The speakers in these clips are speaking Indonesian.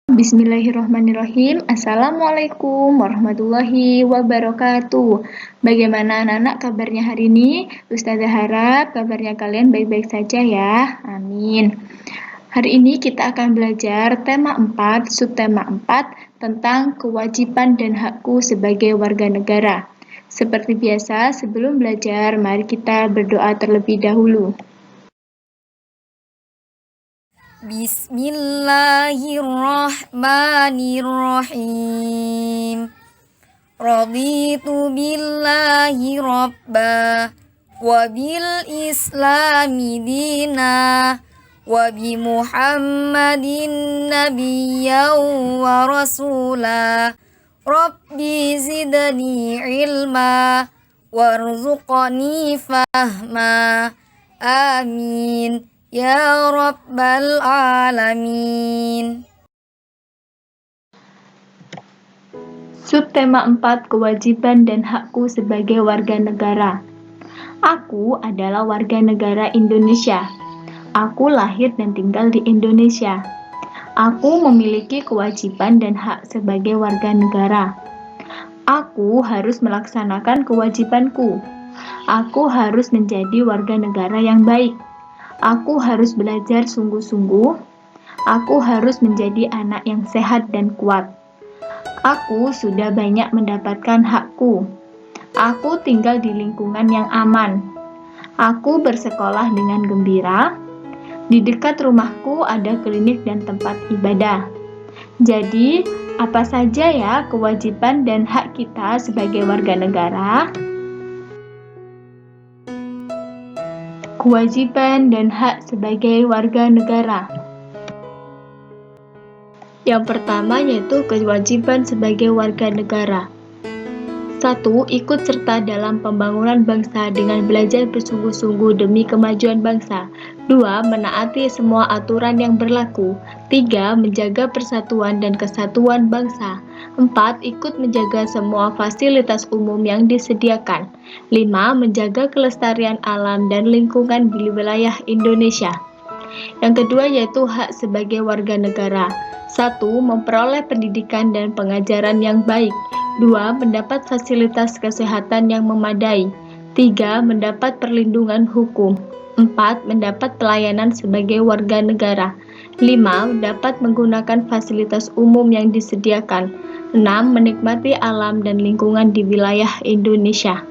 Bismillahirrahmanirrahim. Assalamualaikum warahmatullahi wabarakatuh. Bagaimana anak-anak kabarnya hari ini? Ustazah harap kabarnya kalian baik-baik saja ya. Amin. Hari ini kita akan belajar tema 4, subtema 4 tentang kewajiban dan hakku sebagai warga negara. Seperti biasa, sebelum belajar, mari kita berdoa terlebih dahulu. Bismillahirrahmanirrahim. Raditu billahi rabba wa bil islami dina wa bi Muhammadin nabiyyan wa rasula. Rabbi zidni ilma warzuqni fahma. Amin ya rabbal alamin. Subtema 4, kewajiban dan hakku sebagai warga negara. Aku adalah warga negara Indonesia. Aku lahir dan tinggal di Indonesia. Aku memiliki kewajiban dan hak sebagai warga negara. Aku harus melaksanakan kewajibanku. Aku harus menjadi warga negara yang baik. Aku harus belajar sungguh-sungguh. Aku harus menjadi anak yang sehat dan kuat. Aku sudah banyak mendapatkan hakku. Aku tinggal di lingkungan yang aman. Aku bersekolah dengan gembira. Di dekat rumahku ada klinik dan tempat ibadah. Jadi, apa saja ya kewajiban dan hak kita sebagai warga negara? Kewajiban dan hak sebagai warga negara. Yang pertama yaitu kewajiban sebagai warga negara. 1. Ikut serta dalam pembangunan bangsa dengan belajar bersungguh-sungguh demi kemajuan bangsa. 2. Menaati semua aturan yang berlaku. 3. Menjaga persatuan dan kesatuan bangsa. 4. Ikut menjaga semua fasilitas umum yang disediakan. 5. Menjaga kelestarian alam dan lingkungan di wilayah Indonesia. Yang kedua yaitu hak sebagai warga negara. 1. Memperoleh pendidikan dan pengajaran yang baik. 2. Mendapat fasilitas kesehatan yang memadai. 3. Mendapat perlindungan hukum. 4. Mendapat pelayanan sebagai warga negara. 5. Dapat menggunakan fasilitas umum yang disediakan. 6. Menikmati alam dan lingkungan di wilayah Indonesia.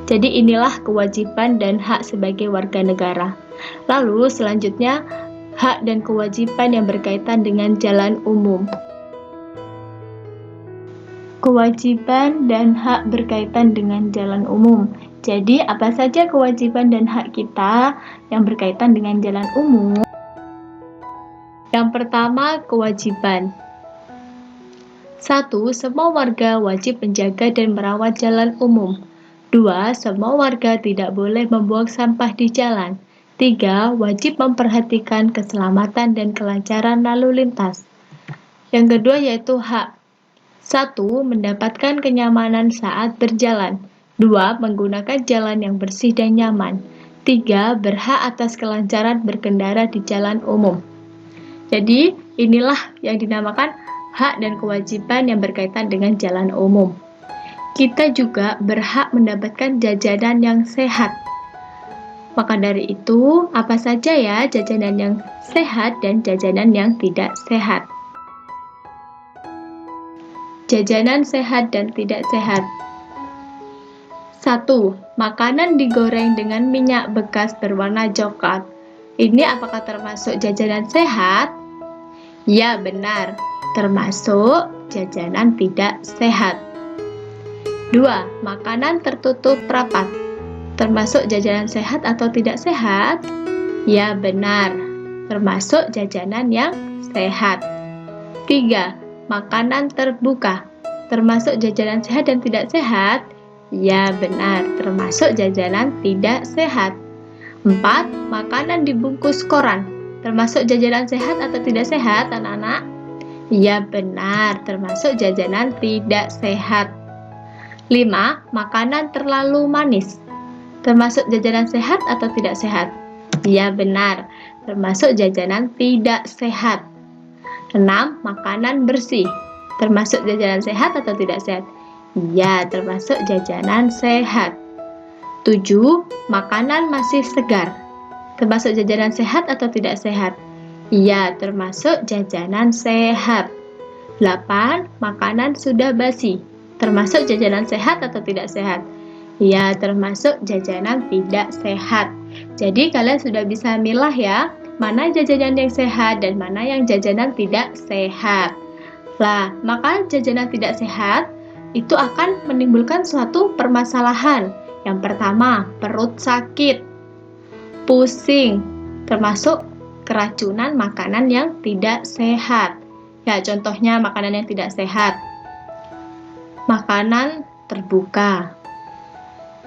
Jadi inilah kewajiban dan hak sebagai warga negara. Lalu selanjutnya hak dan kewajiban yang berkaitan dengan jalan umum. Kewajiban dan hak berkaitan dengan jalan umum. Jadi apa saja kewajiban dan hak kita yang berkaitan dengan jalan umum? Yang pertama, kewajiban. 1. Semua warga wajib menjaga dan merawat jalan umum. 2. Semua warga tidak boleh membuang sampah di jalan. 3. Wajib memperhatikan keselamatan dan kelancaran lalu lintas. Yang kedua yaitu hak. 1. Mendapatkan kenyamanan saat berjalan. 2. Menggunakan jalan yang bersih dan nyaman. 3. Berhak atas kelancaran berkendara di jalan umum. Jadi, inilah yang dinamakan hak dan kewajiban yang berkaitan dengan jalan umum. Kita juga berhak mendapatkan jajanan yang sehat. Maka dari itu, apa saja ya jajanan yang sehat dan jajanan yang tidak sehat? Jajanan sehat dan tidak sehat. 1. Makanan digoreng dengan minyak bekas berwarna coklat. Ini apakah termasuk jajanan sehat? Ya, benar. Termasuk jajanan tidak sehat. 2. Makanan tertutup rapat. Termasuk jajanan sehat atau tidak sehat? Ya, benar. Termasuk jajanan yang sehat. 3. Makanan terbuka. Termasuk jajanan sehat dan tidak sehat? Ya, benar. Termasuk jajanan tidak sehat. 4. Makanan dibungkus koran. Termasuk jajanan sehat atau tidak sehat, anak-anak? Ya, benar. Termasuk jajanan tidak sehat. 5. Makanan terlalu manis. Termasuk jajanan sehat atau tidak sehat? Ya, benar. Termasuk jajanan tidak sehat. 6. Makanan bersih. Termasuk jajanan sehat atau tidak sehat? Iya, termasuk jajanan sehat. 7. Makanan masih segar. Termasuk jajanan sehat atau tidak sehat? Iya, termasuk jajanan sehat. 8. Makanan sudah basi. Termasuk jajanan sehat atau tidak sehat? Iya, termasuk jajanan tidak sehat. Jadi kalian sudah bisa milah ya, mana jajanan yang sehat dan mana yang jajanan tidak sehat. Lah, maka jajanan tidak sehat itu akan menimbulkan suatu permasalahan. Yang pertama, perut sakit, pusing, termasuk keracunan makanan yang tidak sehat. Ya, contohnya makanan yang tidak sehat. Makanan terbuka,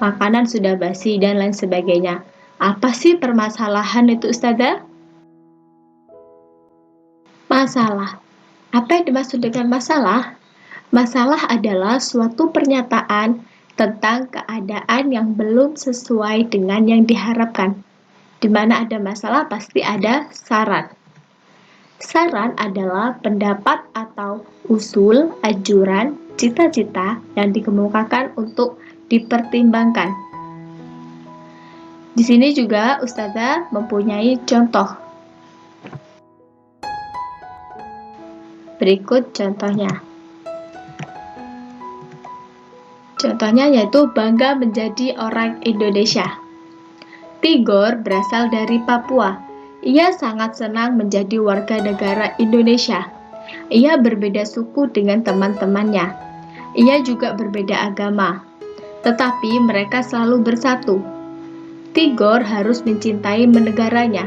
makanan sudah basi, dan lain sebagainya. Apa sih permasalahan itu, Ustazah? Masalah. Apa yang dimaksud dengan masalah? Masalah adalah suatu pernyataan tentang keadaan yang belum sesuai dengan yang diharapkan. Di mana ada masalah pasti ada saran. Saran adalah pendapat atau usul, anjuran, cita-cita yang dikemukakan untuk dipertimbangkan. Di sini juga Ustazah mempunyai contoh. Berikut contohnya. Contohnya yaitu bangga menjadi orang Indonesia. Tigor berasal dari Papua. Ia sangat senang menjadi warga negara Indonesia. Ia berbeda suku dengan teman-temannya. Ia juga berbeda agama. Tetapi mereka selalu bersatu. Tigor harus mencintai negaranya.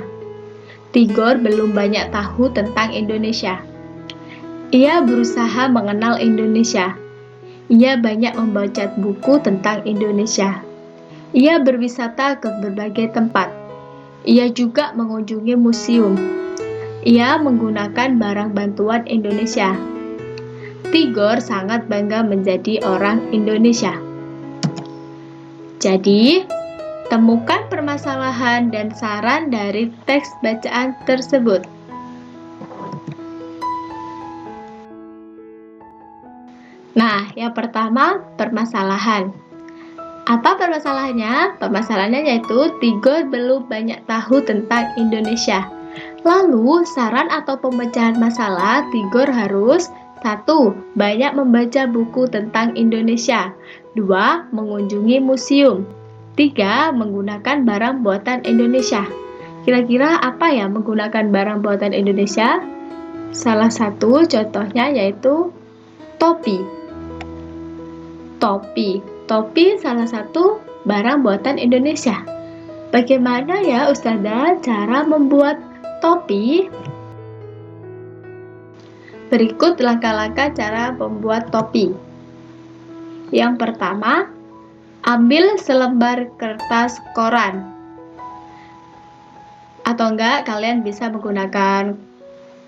Tigor belum banyak tahu tentang Indonesia. Ia berusaha mengenal Indonesia. Ia banyak membaca buku tentang Indonesia. Ia berwisata ke berbagai tempat. Ia juga mengunjungi museum. Ia menggunakan barang bantuan Indonesia. Tigor sangat bangga menjadi orang Indonesia. Jadi, temukan permasalahan dan saran dari teks bacaan tersebut. Nah, yang pertama, permasalahan. Apa permasalahannya? Permasalahannya yaitu Tigor belum banyak tahu tentang Indonesia. Lalu, saran atau pemecahan masalah, Tigor harus 1. Banyak membaca buku tentang Indonesia. 2. Mengunjungi museum. 3. Menggunakan barang buatan Indonesia. Kira-kira apa ya menggunakan barang buatan Indonesia? Salah satu contohnya yaitu topi. Topi salah satu barang buatan Indonesia. Bagaimana ya Ustazah cara membuat topi? Berikut langkah-langkah cara membuat topi. Yang pertama, ambil selembar kertas koran. Atau enggak, kalian bisa menggunakan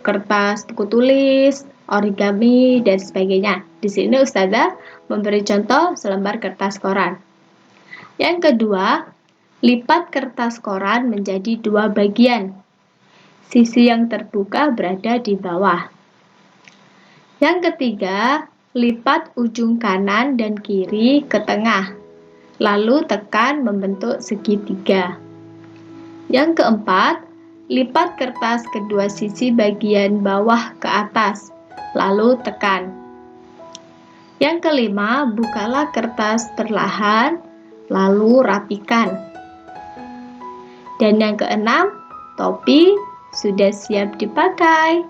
kertas buku tulis, origami, dan sebagainya. Di sini Ustazah memberi contoh selembar kertas koran. Yang kedua, lipat kertas koran menjadi 2 bagian. Sisi yang terbuka berada di bawah. Yang ketiga, lipat ujung kanan dan kiri ke tengah, lalu tekan membentuk segitiga. Yang keempat, lipat kertas kedua sisi bagian bawah ke atas, lalu tekan. Yang kelima, bukalah kertas perlahan, lalu rapikan. Dan yang keenam, topi sudah siap dipakai.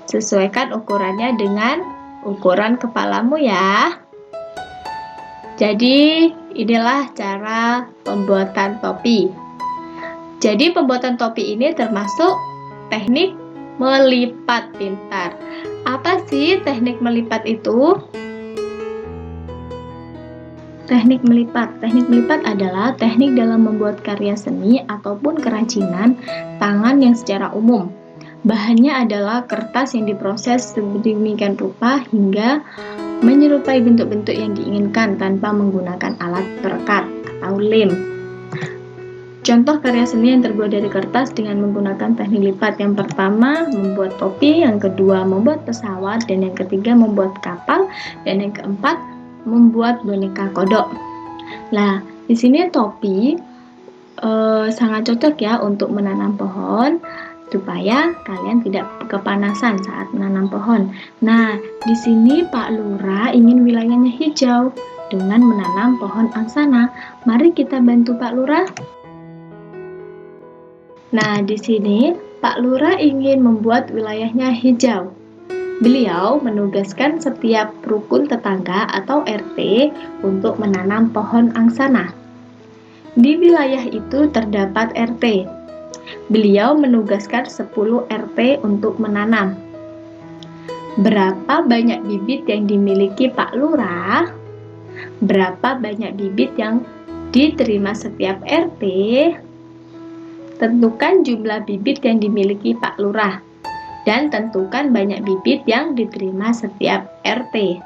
Sesuaikan ukurannya dengan ukuran kepalamu ya. Jadi, inilah cara pembuatan topi. Jadi, pembuatan topi ini termasuk teknik melipat pintar. Apa sih teknik melipat itu? Teknik melipat adalah teknik dalam membuat karya seni ataupun kerajinan tangan yang secara umum. Bahannya adalah kertas yang diproses sedemikian rupa hingga menyerupai bentuk-bentuk yang diinginkan tanpa menggunakan alat perekat atau lem. Contoh karya seni yang terbuat dari kertas dengan menggunakan teknik lipat. Yang pertama, membuat topi, yang kedua, membuat pesawat, dan yang ketiga, membuat kapal, dan yang keempat, membuat boneka kodok. Nah, di sini topi sangat cocok ya untuk menanam pohon supaya kalian tidak kepanasan saat menanam pohon. Nah, di sini Pak Lurah ingin wilayahnya hijau dengan menanam pohon angsana. Mari kita bantu Pak Lurah. Nah, di sini Pak Lurah ingin membuat wilayahnya hijau. Beliau menugaskan setiap rukun tetangga atau RT untuk menanam pohon angsana. Di wilayah itu terdapat RT. Beliau menugaskan 10 RT untuk menanam. Berapa banyak bibit yang dimiliki Pak Lurah? Berapa banyak bibit yang diterima setiap RT? Tentukan jumlah bibit yang dimiliki Pak Lurah dan tentukan banyak bibit yang diterima setiap RT.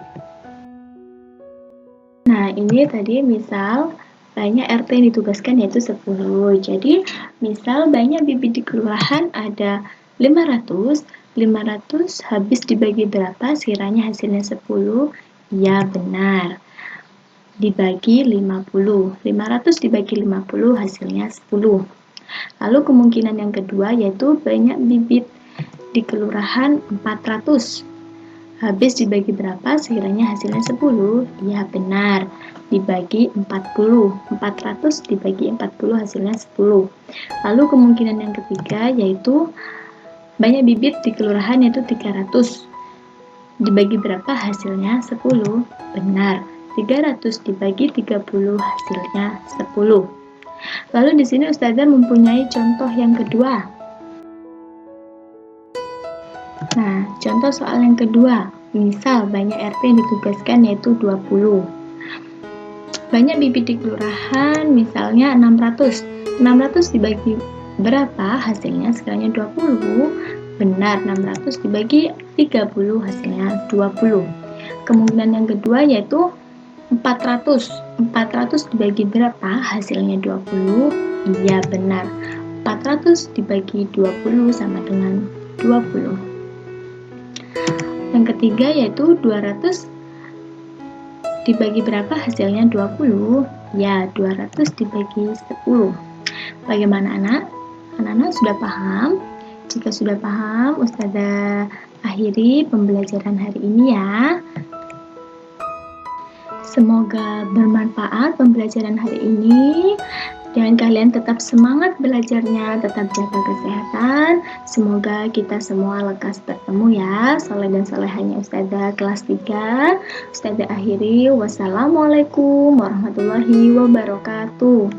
Nah, ini tadi misal banyak RT yang ditugaskan yaitu 10. Jadi, misal banyak bibit di kelurahan ada 500, 500 habis dibagi berapa? Sekiranya hasilnya 10, ya benar. Dibagi 50. 500 dibagi 50 hasilnya 10. Lalu kemungkinan yang kedua yaitu banyak bibit di kelurahan 400. Habis dibagi berapa? Sekiranya hasilnya 10. Ya benar. Dibagi 40. 400 dibagi 40 hasilnya 10. Lalu kemungkinan yang ketiga yaitu banyak bibit di kelurahan yaitu 300. Dibagi berapa? Hasilnya 10. Benar. 300 dibagi 30 hasilnya 10. Lalu di sini Ustazah mempunyai contoh yang kedua. Nah, contoh soal yang kedua. Misal banyak RT yang ditugaskan yaitu 20. Banyak bibit di kelurahan misalnya 600. 600 dibagi berapa? Hasilnya sekiranya 20. Benar, 600 dibagi 30 hasilnya 20. Kemungkinan yang kedua yaitu 400. 400 dibagi berapa? Hasilnya 20. Iya benar. 400 dibagi 20 sama dengan 20. Yang ketiga yaitu 200 dibagi berapa? Hasilnya 20. Ya, 200 dibagi 10. Bagaimana anak? Anak-anak sudah paham? Jika sudah paham, Ustazah akhiri pembelajaran hari ini ya. Semoga bermanfaat pembelajaran hari ini dan kalian tetap semangat belajarnya, tetap jaga kesehatan. Semoga kita semua lekas bertemu ya. Soleh dan solehanya Ustazah kelas 3. Ustazah akhiri. Wassalamualaikum warahmatullahi wabarakatuh.